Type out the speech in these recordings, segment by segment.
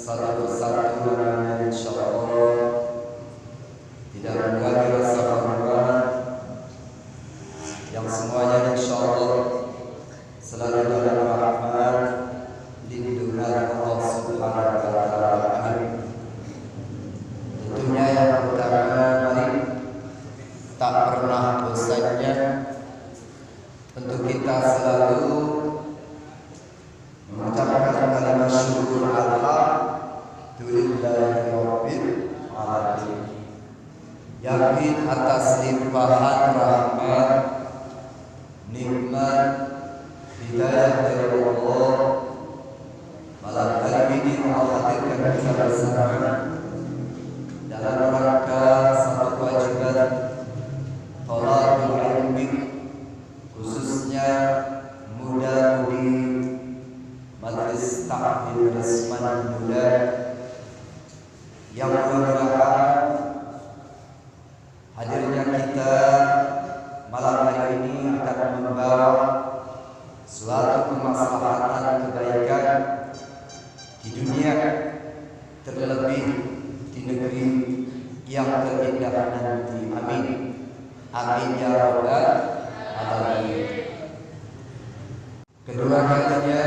satu-satu insyaallah tidak mengganggu rasa hormat yang semuanya insyaallah selalu dalam rahmat lindungan Allah Subhanahu wa taala. Amin. Tentunya yang pertama, mari tak pernah bosannya untuk kita selalu mengucapkan kalimat syukur alhamdulillahi rabbil alamin. Yakin atas limpahan rahmat, nikmat, hidayah dari Allah, malam hari ini Allah hadirkan kita bersama dalam rangka satu kewajiban thalabul ilmi, khususnya muda-mudi Majelis Ta'lim Rasman Muda yang mudah-mudahan hadirnya kita malam hari ini akan membawa suatu kemaslahatan kebaikan di dunia, terlebih di negeri yang terindah nanti. Amin. Amin ya rabbal alamin. Kedua kalinya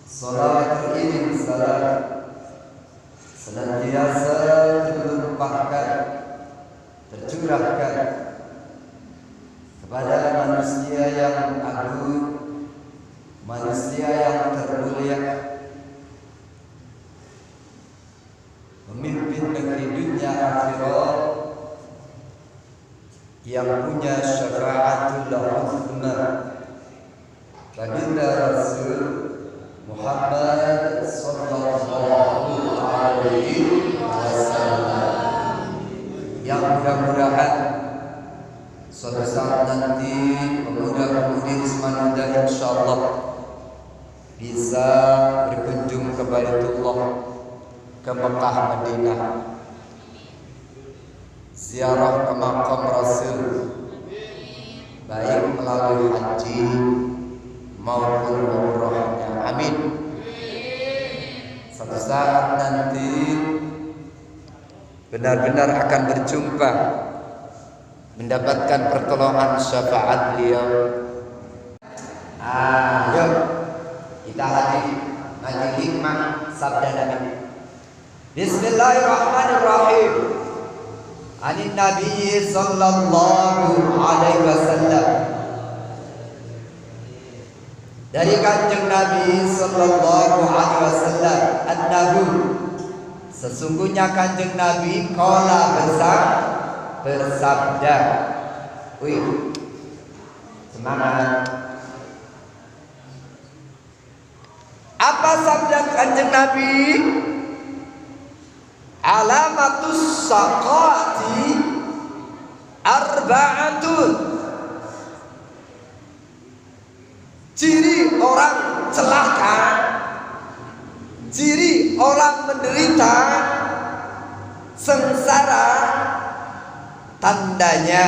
salawat ini salam senantiasa terlimpahkan, tercurahkan kepada manusia yang agung, manusia yang termulia, pemimpin negeri dunia akhirat yang punya syafaatul uzma, baginda Rasul Muhammad sallallahu alaihi wasallam, yang mudah-mudahan suatu saat nanti pemuda-pemudi Risman Muda insyaallah bisa berkunjung ke Baitullah, ke Mekah Madinah, ziarah ke makam Rasul, baik melalui haji maupun umrahnya. Amin. Suatu saat nanti benar-benar akan berjumpa, mendapatkan pertolongan syafaat beliau. Ayo kita ngaji hikmah sabda Nabi. Bismillahirrahmanirrahim. Anin Nabi sallallahu alaihi wasallam, dari kanjeng Nabi sallallahu alaihi wasallam, annahu, sesungguhnya kanjeng Nabi qala bersabda. Wih, semangat. Apa sabda kanjeng Nabi? Alamatus saqati arba'atun, ciri orang celaka, ciri orang menderita, sengsara, tandanya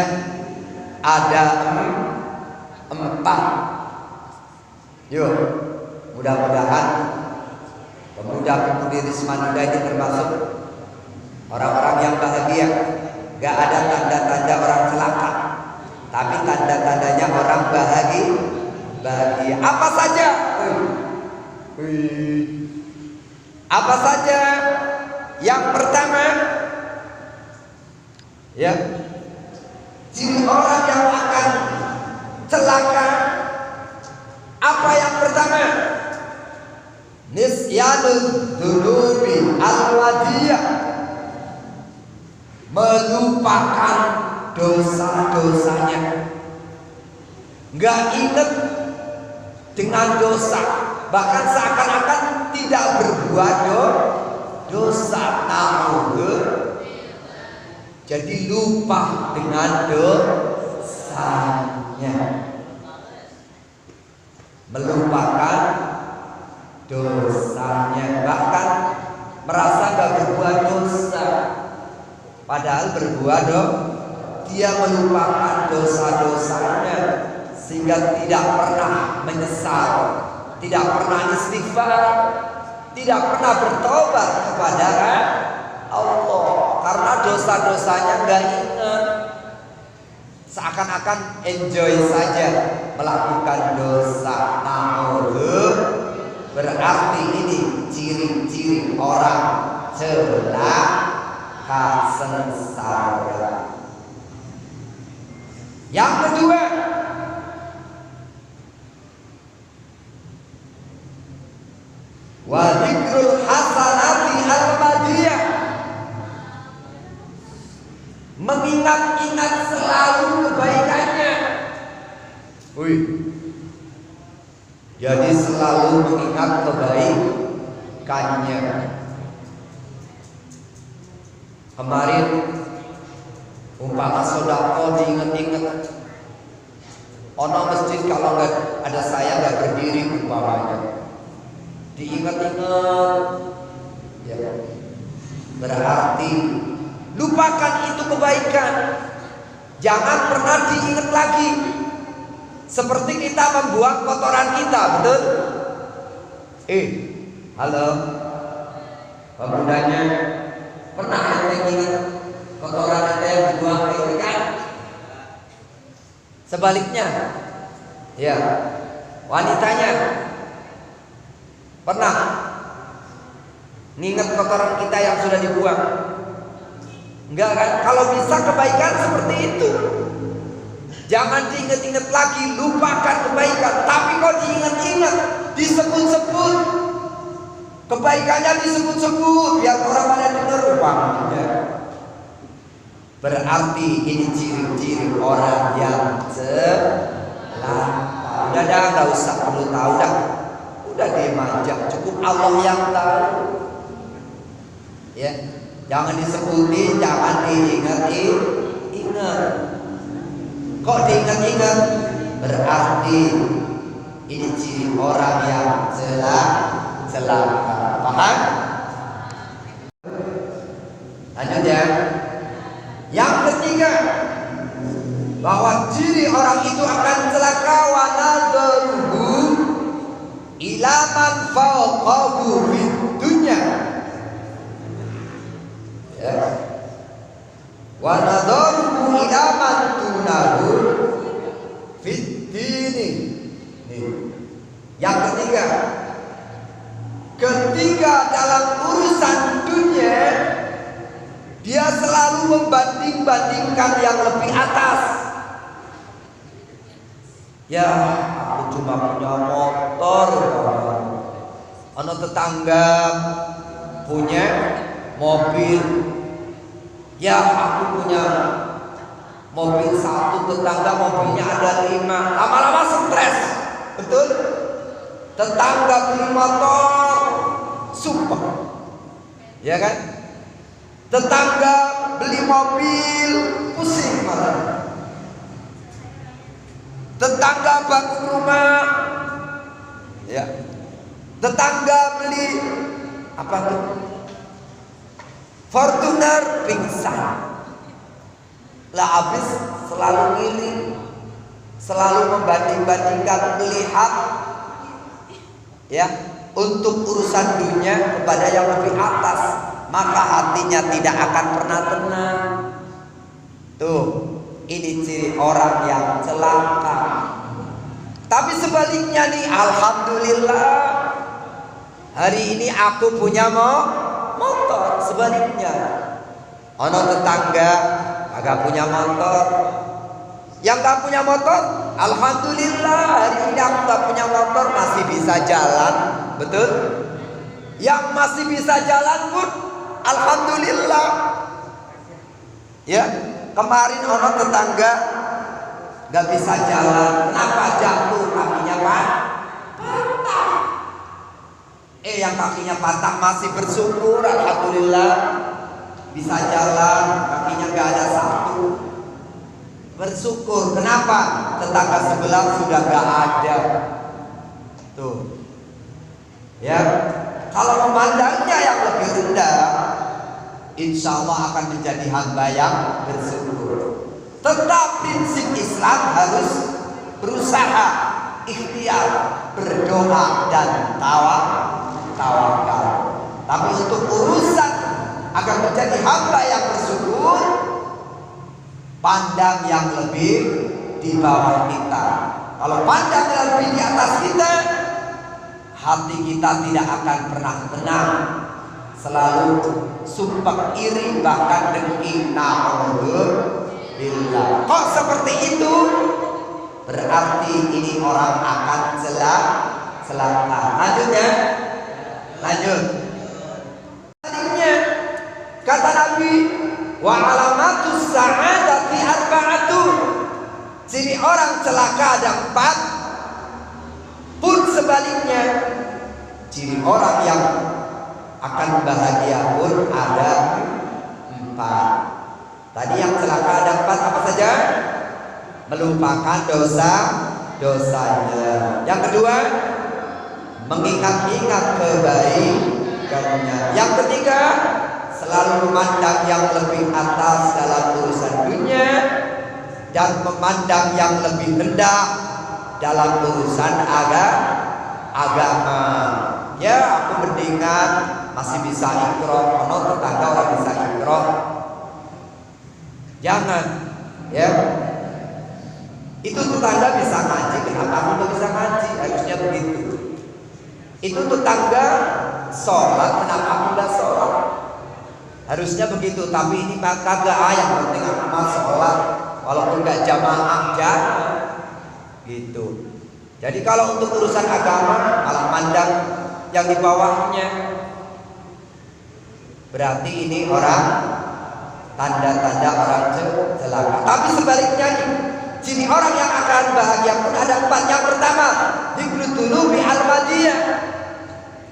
ada 4. Yuk, mudah-mudahan pemuda-pemudi Risman Muda ini termasuk orang-orang yang bahagia. Gak ada tanda-tanda orang celaka, tapi tanda-tandanya orang bahagia. Apa saja? Apa saja? Yang pertama, ya, ciri orang yang akan celaka. Apa yang pertama? Nisyanul dzunubi al-wadiyah, melupakan dosa-dosanya, nggak ingat dengan dosa, bahkan seakan-akan tidak berbuat dosa, tahu, jadi lupa dengan dosanya, melupakan dosanya, bahkan merasa nggak berbuat dosa, padahal berbuat dia melupakan dosa-dosanya sehingga tidak pernah menyesal, tidak pernah istighfar, tidak pernah bertobat kepada Allah karena dosa-dosanya nggak ingat, seakan-akan enjoy saja melakukan dosa. Namun berarti ini ciri-ciri orang celaka sengsara. Yang kedua, wa dzikrul hasanati al-madiyah, mengingat-ingat selalu kebaikannya. Jadi selalu mengingat kebaikannya. Kemarin umpama sedekah diingat-ingat. Ono masjid kalau nggak ada saya nggak berdiri umpamanya. Diingat-ingat, ya. Berarti lupakan itu kebaikan. Jangan pernah diingat lagi. Seperti kita membuang kotoran kita, betul? Halo, pemudanya, pernah ente ingat kotoran ente yang dibuang itu kan? Sebaliknya, ya, wanitanya pernah nginget kotoran kita yang sudah dibuang? Enggak kan? Kalau bisa kebaikan seperti itu, jangan diingat-ingat lagi, lupakan kebaikan. Tapi kok diingat-ingat, disebut-sebut, kebaikannya disebut-sebut, biar orang pada dengar umpamanya. Berarti ini ciri-ciri orang yang celaka. Udah dah, nggak usah perlu tahu dah. Udah diem aja, cukup Allah yang tahu. Ya, jangan disebutin, jangan diingat-ingat. Kok diingat-ingat? Berarti ini ciri orang yang celaka. Paham? Lanjut ya. Yang ketiga, bahwa ciri orang itu akan celaka, wa nadharuhu ila man fawqahu fid dunya. Ya. Wa nadharuhu ila man tunahu fid dini. Yang ketiga, ketika dalam urusan dunia dia selalu membanding-bandingkan yang lebih atas. Ya, aku cuma punya motor, ono tetangga punya mobil. Ya, aku punya mobil satu, tetangga mobilnya ada 5. Lama-lama stres, betul? Tetangga beli motor, sumpah, ya kan? Tetangga beli mobil, pusing malah. Tetangga bangun rumah, ya. Tetangga beli apa tuh? Fortuner, pingsan. Lah habis selalu iri, selalu membanding-bandingkan, melihat, ya, untuk urusan dunia kepada yang lebih atas. Maka hatinya tidak akan pernah tenang. Tuh, ini ciri orang yang celaka. Tapi sebaliknya nih, alhamdulillah, hari ini aku punya motor. Sebaliknya, ono tetangga agak punya motor. Yang gak punya motor, alhamdulillah, hari ini aku gak punya motor, masih bisa jalan, betul? Yang masih bisa jalan pun alhamdulillah. Ya, kemarin ono tetangga gak bisa jalan. Kenapa? Jatuh, kakinya patah. Yang kakinya patah masih bersyukur, alhamdulillah bisa jalan, kakinya gak ada satu. Bersyukur. Kenapa? Tetangga sebelah sudah gak ada. Tuh, ya. Kalau memandangnya yang lebih rendah, insya Allah akan menjadi hamba yang bersyukur. Tetap prinsip Islam harus berusaha, ikhtiar, berdoa dan tawakal. agar menjadi hamba yang bersyukur, pandang yang lebih di bawah kita. Kalau pandang yang lebih di atas kita, hati kita tidak akan pernah tenang, selalu sumpah iri, bahkan dengki. Na'udzubillah. Kok seperti itu? Berarti ini orang akan celaka. Lanjutnya, lanjut. Selanjutnya kata Nabi, wa alamatus sa'adati arba'atu. Ciri orang celaka ada 4. Pun sebaliknya, ciri orang yang akan bahagia pun ada 4. Tadi yang celaka ada 4 apa saja? Melupakan dosanya. Yang kedua, mengingat-ingat kebaikannya. Yang ketiga, selalu memandang yang lebih atas dalam urusan dunia dan memandang yang lebih rendah dalam urusan agama. Ya, aku mendingan masih bisa ikhraq, menurut tetangga orang bisa ikhraq. Jangan, ya. Itu tetangga bisa ngaji, kenapa aku nggak bisa ngaji? Harusnya begitu. Itu tetangga sholat, kenapa aku nggak sholat? Harusnya begitu. Tapi ini kagak, yang penting aku mau sholat, walaupun nggak jamaah, jangan gitu. Jadi kalau untuk urusan agama malah mandang yang di bawahnya, berarti ini orang tanda-tanda orang celaka. Tapi sebaliknya nih, ciri orang yang akan bahagia pun ada 4. Yang pertama, dikrutunubi al-madiyah.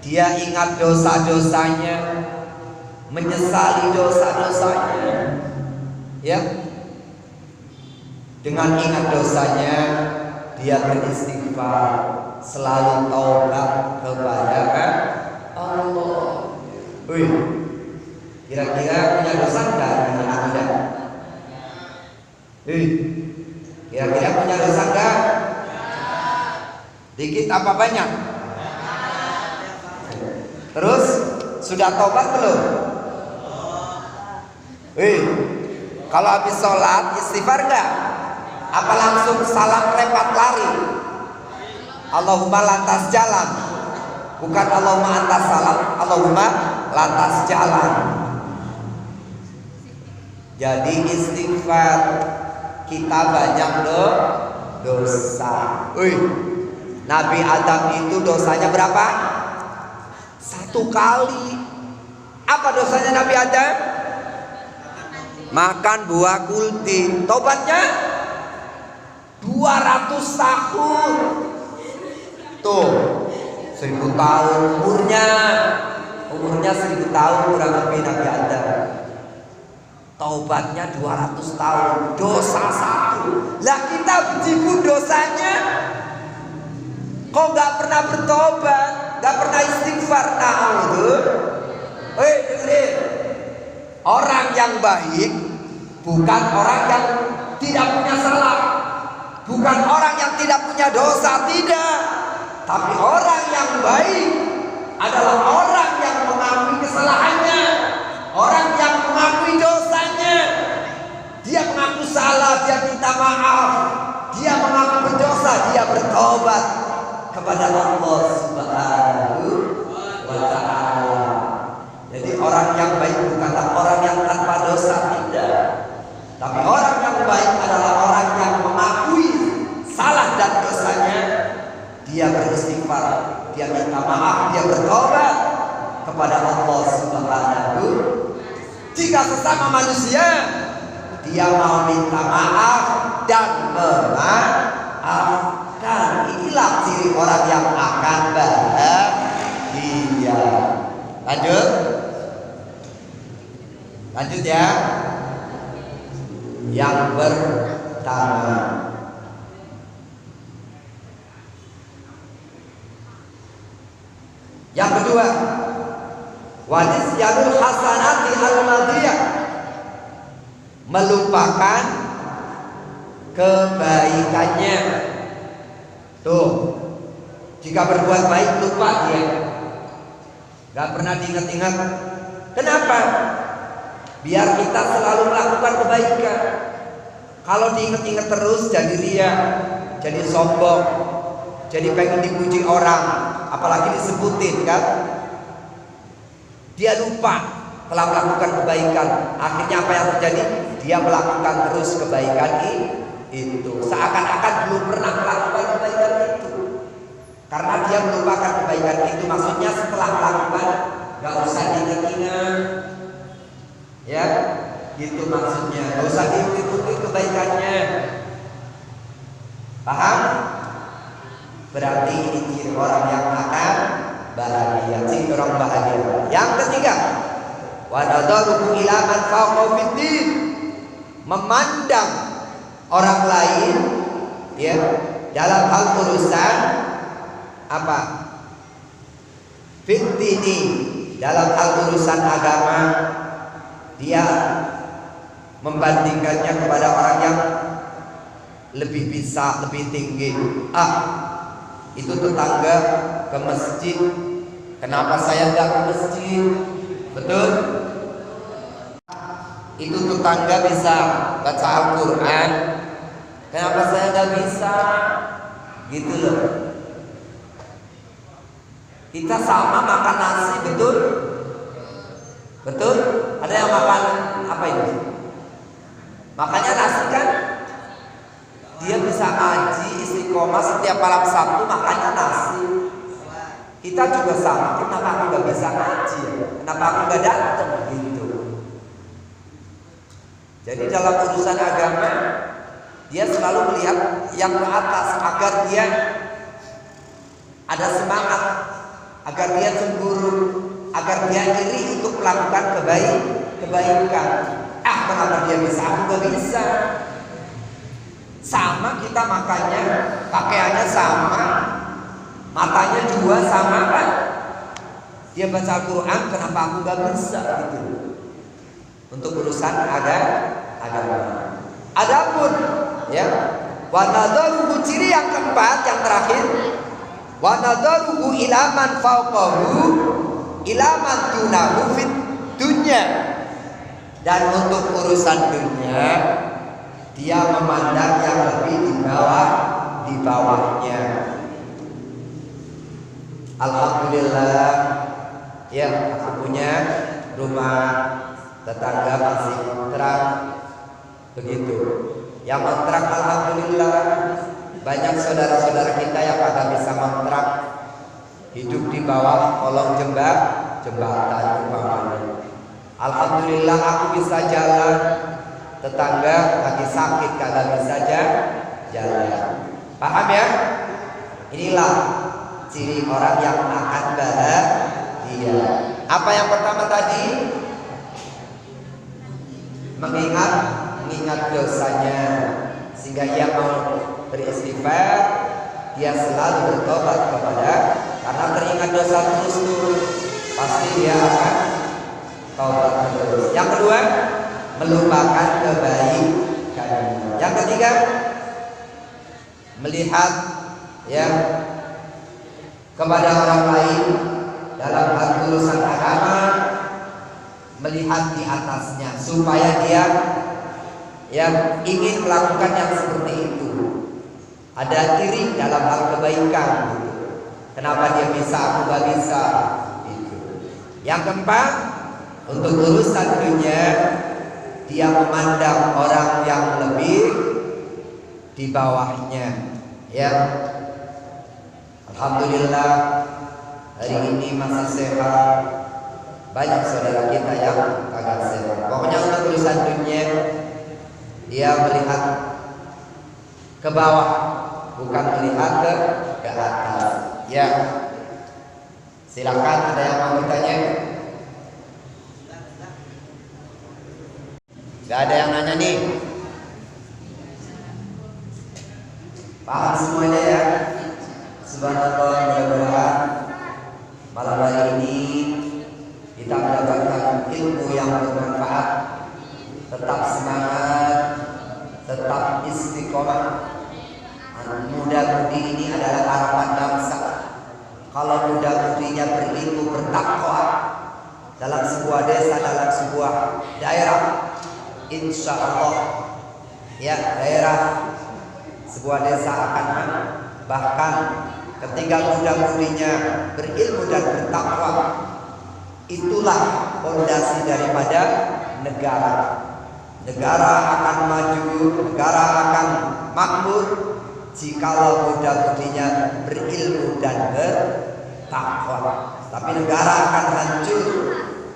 Dia ingat dosa-dosanya, menyesali dosa-dosanya. Ya. Dengan ingat dosanya, dia beristighfar, selalu taubat kepada Allah. Wih, kira-kira punya dosa enggak dengan Anda? Kira-kira punya dosa enggak? Dikit apa banyak? Terus sudah tobat belum? Kalau habis sholat istighfar enggak? Apa langsung salam lepat lari? Allahumma lantas jalan. Bukan Allahumma antas salam, Allahumma lantas jalan. Jadi istighfar, kita banyak dosa. Nabi Adam itu dosanya berapa? 1 kali. Apa dosanya Nabi Adam? Makan buah kulti. Tobatnya 200 tahun. Tuh, 1000 tahun umurnya 1000 tahun kurang lebih Nabi Adam. Taubatnya 200 tahun, dosa 1. Lah kita bejibun dosanya kok gak pernah bertobat, gak pernah istighfar. Dengerin. Orang yang baik bukan orang yang tidak punya salah, bukan orang yang tidak punya dosa, tidak. Tapi orang yang baik adalah orang yang mengakui kesalahannya, orang yang mengakui dosanya. Dia mengaku salah, dia minta maaf, dia mengaku berdosa, dia bertobat kepada Allah Subhanahu wa ta'ala. Jadi orang yang baik bukanlah orang yang tanpa dosa, tidak. Tapi orang yang baik adalah orang yang mengakui salah dan dosanya, dia beristighfar, dia minta maaf, dia bertobat kepada Allah Subhanahu. Jika sesama manusia, dia mau minta maaf dan memaafkan. Inilah ciri orang yang akan bahagia. Lanjut ya. Yang pertama, yang kedua, wanis yadul hasanati al-madiyah, melupakan kebaikannya. Tuh, jika berbuat baik lupa dia, gak pernah diingat-ingat. Kenapa? biar kita selalu melakukan kebaikan. Kalau diingat-ingat terus jadi ria, jadi sombong, jadi pengen dipuji orang, apalagi disebutin kan, dia lupa telah melakukan kebaikan. Akhirnya apa yang terjadi? Dia melakukan terus kebaikan itu, seakan-akan belum pernah melakukan kebaikan itu, karena dia melupakan kebaikan itu. Maksudnya setelah melakukan gak usah diingat-ingat, ya gitu maksudnya, gak usah diingat-ingat kebaikannya. Paham? Berarti ini ciri orang yang akan bahagia, ciri orang bahagia. Yang ketiga, wa nadharuhu ila man fawqa fiddin, memandang orang lain ya dalam hal urusan apa? Fiddini, dalam hal urusan agama, dia membandingkannya kepada orang yang lebih bisa, lebih tinggi. Itu tetangga ke masjid, kenapa saya nggak ke masjid? Betul? Itu tetangga bisa baca Al-Quran, kenapa saya nggak bisa? Gitu loh. Kita sama makan nasi, betul? Betul? Ada yang makan apa ini? Makanya nasi kan, dia bisa ngaji istiqomah setiap malam Sabtu makannya nasi. Kita juga sama, kenapa aku gak bisa ngaji? Kenapa aku gak datang? Gitu. Jadi dalam urusan agama, dia selalu melihat yang ke atas agar dia ada semangat, agar dia cemburu, agar dia iri untuk melakukan kebaikan. Kenapa dia bisa? Aku gak bisa. Sama kita makannya, pakaiannya sama, matanya juga sama kan? Dia baca Al-Quran, kenapa aku gak bisa? Gitu. Untuk urusan agama. Adapun ya, wa nadharuhu, ciri yang keempat, yang terakhir, wa nadharuhu ila man fawqahu ila man dunahu fid dunya, dan untuk urusan dunia dia memandang yang lebih di bawahnya. Alhamdulillah ya, aku punya rumah, tetangga masih kontrak, begitu. Yang kontrak alhamdulillah, banyak saudara-saudara kita yang pada bisa kontrak, hidup di bawah kolong jembatan umpamanya. Alhamdulillah aku bisa jalan, tetangga lagi sakit kagak bisa jalan. Paham ya? Inilah ciri orang yang akan bahagia. Apa yang pertama tadi? Mengingat dosanya, sehingga ia mau beristighfar, dia selalu bertobat kepada, karena teringat dosa terus tuh, pasti dia akan taubat terus. Yang kedua, melupakan kebaikan. Yang ketiga, melihat ya kepada orang lain dalam hal urusan agama, melihat di atasnya supaya dia yang ingin melakukan yang seperti itu. Ada iri dalam hal kebaikan gitu. Kenapa dia bisa, aku gak bisa gitu. Yang keempat, untuk urusan dunia, dia memandang orang yang lebih di bawahnya ya. Alhamdulillah hari ini masih sehat, banyak saudara kita yang agak sehat. Pokoknya untuk urusan dunia, dia melihat ke bawah, bukan melihat ke atas ya. Silakan, ada yang mau bertanya? Gak ada yang nanya nih? Paham semuanya ya? Subhanallah, mudah-mudahan malam hari ini kita mendapatkan ilmu yang bermanfaat. Tetap semangat, tetap istiqomah. Muda-mudi ini adalah harapan bangsa. Kalau muda-mudinya berilmu, bertakwa, dalam sebuah desa, dalam sebuah daerah, insya Allah ya daerah sebuah desa akan bahkan ketika muda-mudinya berilmu dan bertakwa, itulah fondasi daripada negara. Negara akan maju, negara akan makmur jikalau muda-mudinya berilmu dan bertakwa. Tapi negara akan hancur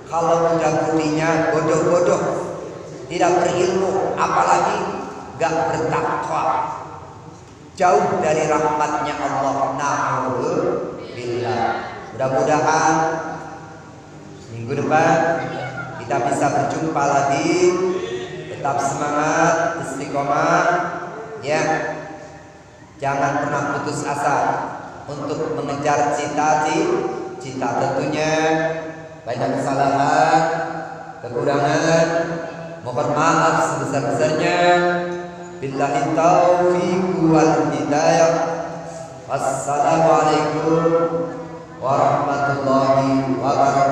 kalau muda-mudinya bodoh-bodoh, tidak berilmu, apalagi gak bertakwa, jauh dari rahmatnya Allah. Na'udzubillah. Mudah-mudahan minggu depan kita bisa berjumpa lagi. Tetap semangat, istiqomah ya. Jangan pernah putus asa untuk mengejar cita-cita. Tentunya banyak kesalahan, kekurangan, mohon maaf sebesar-besarnya. Billahi taufiq wal hidayah. Wassalamualaikum warahmatullahi wabarakatuh.